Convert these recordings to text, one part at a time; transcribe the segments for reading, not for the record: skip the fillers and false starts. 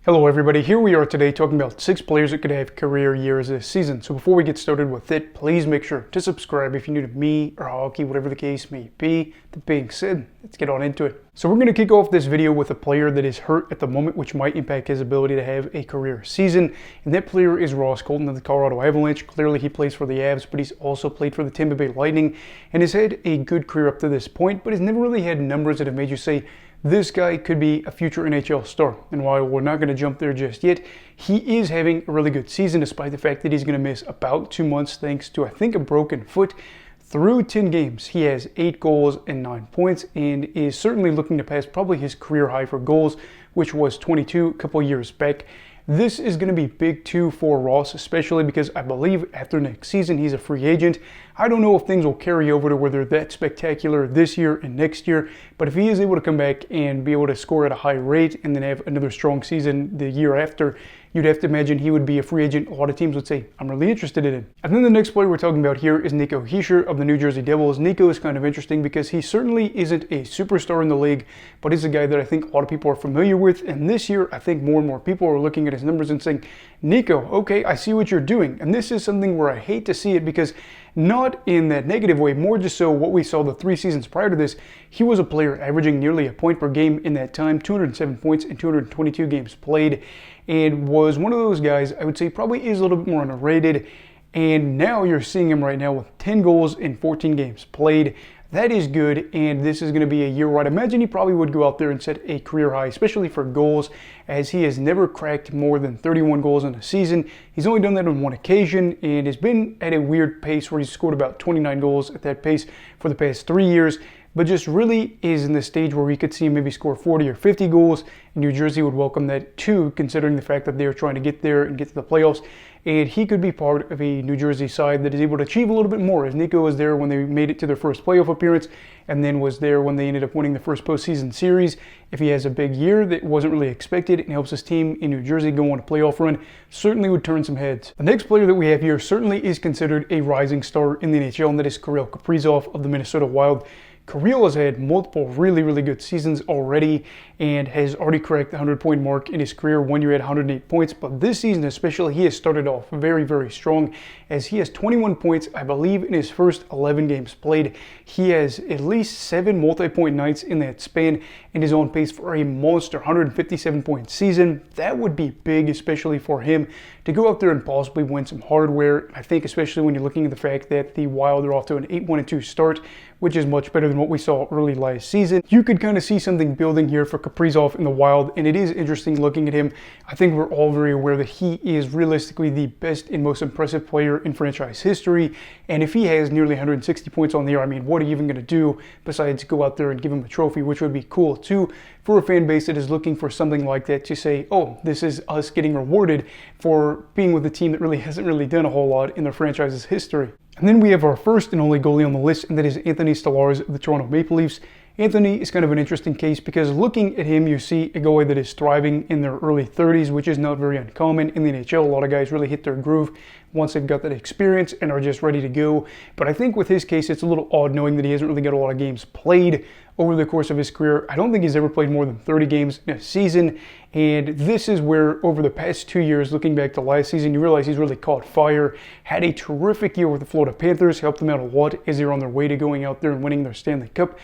Hello everybody, here we are today talking about 6 players that could have career years this season. So before we get started with it, please make sure to subscribe if you're new to me or hockey, whatever the case may be. That being said, let's get on into it. So we're going to kick off this video with a player that is hurt at the moment, which might impact his ability to have a career season. And that player is Ross Colton of the Colorado Avalanche. Clearly he plays for the Avs, but he's also played for the Tampa Bay Lightning and has had a good career up to this point, but has never really had numbers that have made you say, this guy could be a future NHL star. And while we're not going to jump there just yet, he is having a really good season despite the fact that he's going to miss about 2 months thanks to, I think, a broken foot. Through 10 games, he has 8 goals and 9 points and is certainly looking to pass probably his career high for goals, which was 22 a couple years back. This is going to be big too for Ross, especially because I believe after next season he's a free agent. I don't know if things will carry over to where they're that spectacular this year and next year, but if he is able to come back and be able to score at a high rate and then have another strong season the year after, you'd have to imagine he would be a free agent a lot of teams would say, I'm really interested in him. And then the next player we're talking about here is Nico Hischier of the New Jersey Devils. Nico is kind of interesting because he certainly isn't a superstar in the league, but he's a guy that I think a lot of people are familiar with. And this year, I think more and more people are looking at his numbers and saying, Nico, okay, I see what you're doing. And this is something where I hate to see it because not in that negative way, more just so what we saw the 3 seasons prior to this, he was a player averaging nearly a point per game in that time, 207 points in 222 games played, and was one of those guys I would say probably is a little bit more underrated. And now you're seeing him right now with 10 goals in 14 games played. That is good, and this is going to be a year where I'd imagine he probably would go out there and set a career high, especially for goals, as he has never cracked more than 31 goals in a season. He's only done that on one occasion, and has been at a weird pace where he's scored about 29 goals at that pace for the past 3 years, but just really is in the stage where we could see him maybe score 40 or 50 goals, and New Jersey would welcome that too, considering the fact that they're trying to get there and get to the playoffs. And he could be part of a New Jersey side that is able to achieve a little bit more, as Nico was there when they made it to their first playoff appearance and then was there when they ended up winning the first postseason series. If he has a big year that wasn't really expected and helps his team in New Jersey go on a playoff run, certainly would turn some heads. The next player that we have here certainly is considered a rising star in the NHL, and that is Kirill Kaprizov of the Minnesota Wild. Kirill has had multiple really good seasons already and has already cracked the 100-point mark in his career. 1 year at 108 points, but this season especially he has started off very strong, as he has 21 points, I believe, in his first 11 games played. He has at least 7 multi-point nights in that span and is on pace for a monster 157-point season. That would be big, especially for him to go out there and possibly win some hardware. I think especially when you're looking at the fact that the Wild are off to an 8-1-2 start, which is much better than what we saw early last season. You could kind of see something building here for Kaprizov in the Wild, and it is interesting looking at him. I think we're all very aware that he is realistically the best and most impressive player in franchise history, and if he has nearly 160 points on the year, I mean, what are you even going to do besides go out there and give him a trophy, which would be cool too for a fan base that is looking for something like that to say, oh, this is us getting rewarded for being with a team that really hasn't really done a whole lot in their franchise's history. And then we have our first and only goalie on the list, and that is Anthony Stolarz of the Toronto Maple Leafs. Anthony is kind of an interesting case because looking at him, you see a goalie that is thriving in their early 30s, which is not very uncommon in the NHL. A lot of guys really hit their groove once they've got that experience and are just ready to go. But I think with his case, it's a little odd knowing that he hasn't really got a lot of games played over the course of his career. I don't think he's ever played more than 30 games in a season. And this is where over the past 2 years, looking back to last season, you realize he's really caught fire. Had a terrific year with the Florida Panthers, helped them out a lot as they were on their way to going out there and winning their Stanley Cup,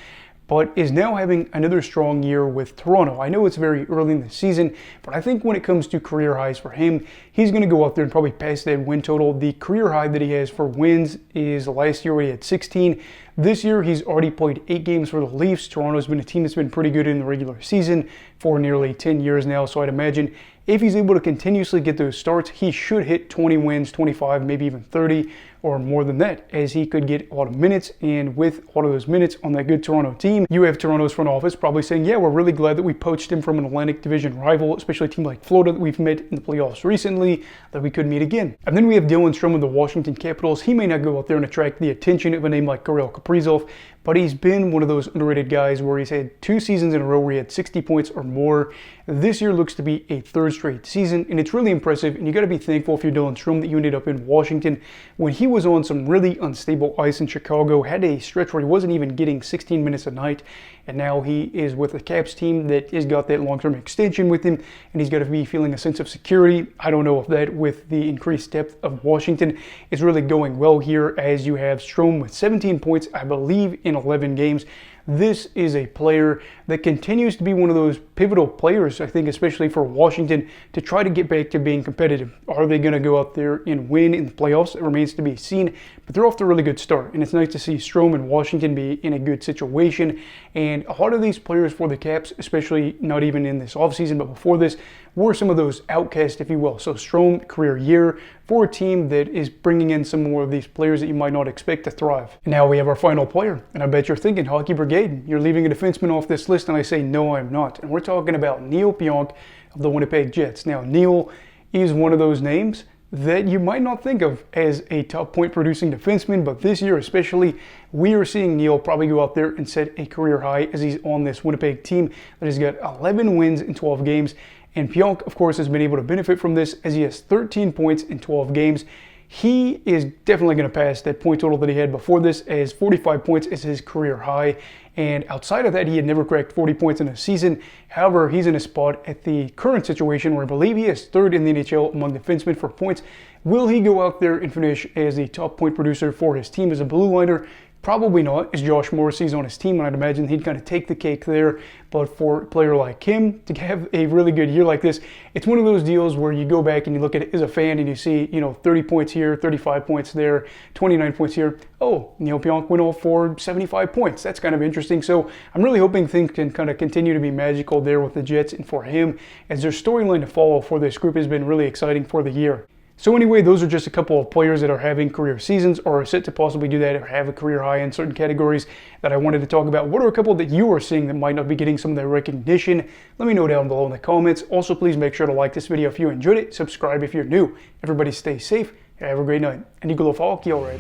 but is now having another strong year with Toronto. I know it's very early in the season, but I think when it comes to career highs for him, he's going to go out there and probably pass that win total. The career high that he has for wins is last year where he had 16. This year, he's already played 8 games for the Leafs. Toronto's been a team that's been pretty good in the regular season for nearly 10 years now, so I'd imagine if he's able to continuously get those starts, he should hit 20 wins, 25, maybe even 30 or more than that, as he could get a lot of minutes. And with a lot of those minutes on that good Toronto team, you have Toronto's front office probably saying, yeah, we're really glad that we poached him from an Atlantic Division rival, especially a team like Florida that we've met in the playoffs recently, that we could meet again. And then we have Dylan Strome of the Washington Capitals. He may not go out there and attract the attention of a name like Kirill Kaprizov, but he's been one of those underrated guys where he's had 2 seasons in a row where he had 60 points or more. This year looks to be a 3rd straight season, and it's really impressive, and you got to be thankful if you're Dylan Strome that you ended up in Washington when he was on some really unstable ice in Chicago, had a stretch where he wasn't even getting 16 minutes a night, and now he is with the Caps team that has got that long-term extension with him, and he's got to be feeling a sense of security. I don't know if that, with the increased depth of Washington, is really going well here, as you have Strome with 17 points, I believe, in 11 games. This is a player that continues to be one of those pivotal players, I think, especially for Washington, to try to get back to being competitive. Are they going to go out there and win in the playoffs? It remains to be seen, but they're off to a really good start, and it's nice to see Strome and Washington be in a good situation. And a lot of these players for the Caps, especially not even in this offseason, but before this, were some of those outcasts, if you will. So Strome, career year for a team that is bringing in some more of these players that you might not expect to thrive. And now we have our final player, and I bet you're thinking, Hockey Brigade, you're leaving a defenseman off this list, and I say, no, I'm not. And we're talking about Neil Pionk of the Winnipeg Jets. Now, Neil is one of those names that you might not think of as a top point producing defenseman, but this year especially, we are seeing Neil probably go out there and set a career high as he's on this Winnipeg team that has got 11 wins in 12 games. And Pionk, of course, has been able to benefit from this as he has 13 points in 12 games. He is definitely going to pass that point total that he had before this, as 45 points is his career high. And outside of that, he had never cracked 40 points in a season. However, he's in a spot at the current situation where I believe he is 3rd in the NHL among defensemen for points. Will he go out there and finish as the top point producer for his team as a blue liner? Probably not, as Josh Morrissey's on his team, and I'd imagine he'd kind of take the cake there. But for a player like him to have a really good year like this, it's one of those deals where you go back and you look at it as a fan and you see, 30 points here, 35 points there, 29 points here. Oh, Neil Pionk went off for 75 points. That's kind of interesting. So I'm really hoping things can kind of continue to be magical there with the Jets and for him, as their storyline to follow for this group has been really exciting for the year. So anyway, those are just a couple of players that are having career seasons or are set to possibly do that or have a career high in certain categories that I wanted to talk about. What are a couple that you are seeing that might not be getting some of that recognition? Let me know down below in the comments. Also, please make sure to like this video if you enjoyed it. Subscribe if you're new. Everybody stay safe. Have a great night. And you go hockey, all right.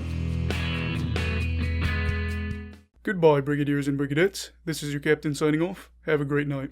Goodbye, Brigadiers and Brigadettes. This is your captain signing off. Have a great night.